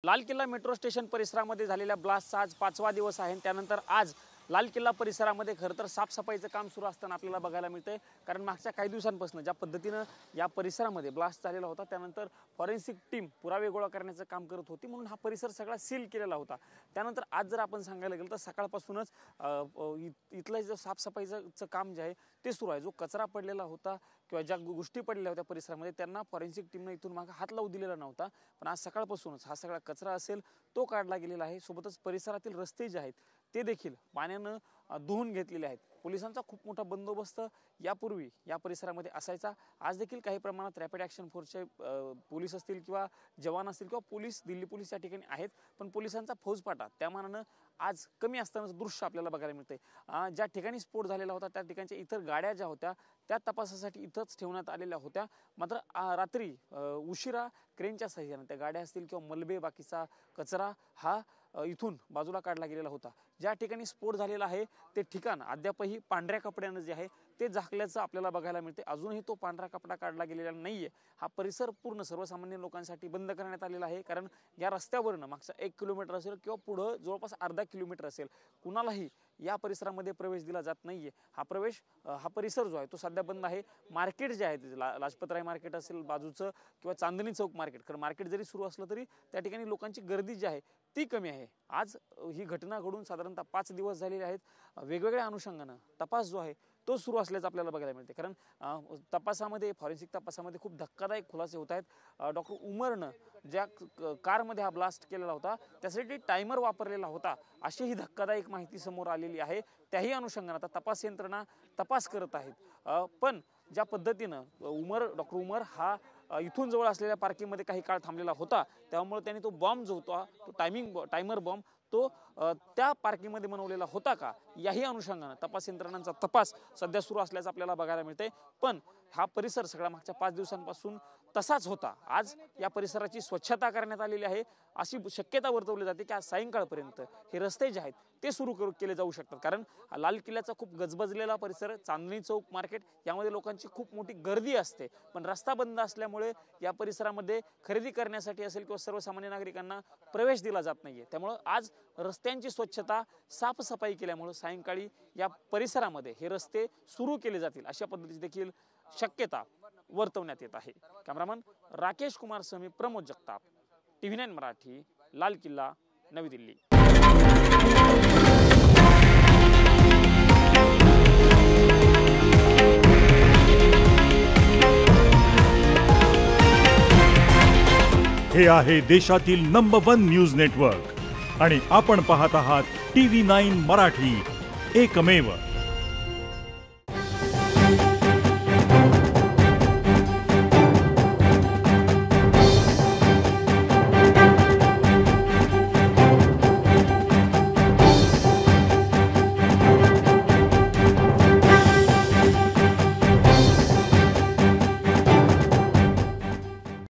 लाल किल्ला metro station परिसरामध्ये झालेल्या ब्लास्टचा आज 5वा दिवस आहे। त्यानंतर आज लाल किल्ला परिसरामध्ये खरं तर साफसफाईचं काम सुरू असताना आपल्याला बघायला मिळतंय। कारण मागच्या काही दिवसांपासून ज्या पद्धतीने या परिसरामध्ये ब्लास्ट झालेला होता त्यानंतर फॉरेन्सिक टीम पुरावे गोळा करण्याचं काम करत होती, म्हणून हा परिसर सगळा सील केलेला होता। त्यानंतर आज जर आपण सांगायला गेलो तर सकाळपासूनच इथलं जे साफसफाईचं काम जे आहे ते सुरू आहे। जो कचरा पडलेला होता किंवा ज्या गोष्टी पडलेल्या होत्या परिसरामध्ये त्यांना फॉरेन्सिक टीमने इथून मागे हात लावू दिलेला नव्हता, पण आज सकाळपासूनच हा सगळा कचरा असेल तो काढला गेलेला आहे। सोबतच परिसरातील रस्ते जे आहेत ते देखील पाण्याने धुवून घेतलेले आहेत। पोलिसांचा खूप मोठा बंदोबस्त यापूर्वी या परिसरामध्ये असायचा। आज देखील काही प्रमाणात रॅपिड ॲक्शन फोर्सचे पोलीस असतील किंवा जवान असतील किंवा पोलीस दिल्ली पोलीस या ठिकाणी आहेत, पण पोलिसांचा फौजफाटा त्या मानाने आज कमी असतानाचं दृश्य आपल्याला बघायला मिळतंय। ज्या ठिकाणी स्फोट झालेला होता त्या ठिकाणच्या इतर गाड्या ज्या होत्या त्या तपासासाठी इथंच ठेवण्यात आलेल्या होत्या, मात्र रात्री उशिरा क्रेनच्या सहाय्याने त्या गाड्या असतील किंवा मलबे बाकीचा कचरा हा इथून बाजूला काढला गेलेला होता। ज्या ठिकाणी स्फोट झालेला आहे ते ठिकाण अद्यापही पांढऱ्या कपड्याने जे आहे ते झाकल्याचं आपल्याला बघायला मिळते। अजूनही तो पांढरा कपडा काढला गेलेला नाहीये। हा परिसर पूर्ण सर्वसामान्य लोकांसाठी बंद करण्यात आलेला आहे, कारण या रस्त्यावरनं मागचा 1 किलोमीटर असेल किंवा पुढे जवळपास अर्धा किलोमीटर असेल कुणालाही या परिसरामध्ये प्रवेश दिला जात नाहीये। हा परिसर जो आहे तो सध्या बंद आहे। मार्केट जे आहे लाजपतराय मार्केट असेल बाजूचं किंवा चांदणी चौक मार्केट, कारण मार्केट जरी सुरू असलं तरी त्या ठिकाणी लोकांची गर्दी जी आहे ती कमी आहे। आज ही घटना घडून साधारणतः 5 दिवस झालेले आहेत। वेगवेगळ्या अनुषंगाने तपास जो आहे तो सुरू असल्याचं आपल्याला बघायला मिळते, कारण तपासामध्ये फॉरेन्सिक तपासामध्ये खूप धक्कादायक खुलासे होत आहेत। डॉक्टर उमरनं ज्या कारमध्ये हा ब्लास्ट केलेला होता त्यासाठी टायमर वापरलेला होता अशी ही धक्कादायक माहिती समोर आलेली आहे। त्याही अनुषंगाने आता तपास यंत्रणा तपास करत आहेत। पण ज्या पद्धतीनं डॉक्टर उमर हा इथून जवळ असलेल्या पार्किंगमध्ये काही काळ थांबलेला होता, त्यामुळे त्यांनी तो बॉम्ब जो होता तो टायमर बॉम्ब तो त्या पार्किंगमध्ये बनवलेला होता का, याही अनुषंगाने तपास यंत्रणांचा तपास सध्या सुरू असल्याचं आपल्याला बघायला मिळते। पण हा परिसर सगळा मागच्या 5 दिवसांपासून तसाच होता। आज या परिसराची स्वच्छता करण्यात आलेली आहे। अशी शक्यता वर्तवली जाते की आज सायंकाळपर्यंत हे रस्ते जे आहेत ते सुरू केले जाऊ शकतात, कारण लाल किल्ल्याचा खूप गजबजलेला परिसर चांदणी चौक मार्केट यामध्ये लोकांची खूप मोठी गर्दी असते, पण रस्ता बंद असल्यामुळे या परिसरामध्ये खरेदी करण्यासाठी असेल किंवा सर्वसामान्य नागरिकांना प्रवेश दिला जात नाहीये। त्यामुळे आज रस्त्यांची स्वच्छता साफसफाई केल्यामुळे सायंकाळी या परिसरामध्ये हे रस्ते सुरू केले जातील अशा पद्धतीची देखील शक्यता वर्तवण्यात येत आहे। कॅमेरामन राकेश कुमार समी, प्रमोद जगताप, TV9 मराठी, लाल किल्ला, नवी दिल्ली। हे आहे देशातील नंबर 1 न्यूज नेटवर्क आणि आपण पाहत आहात TV9 मराठी, एकमेव।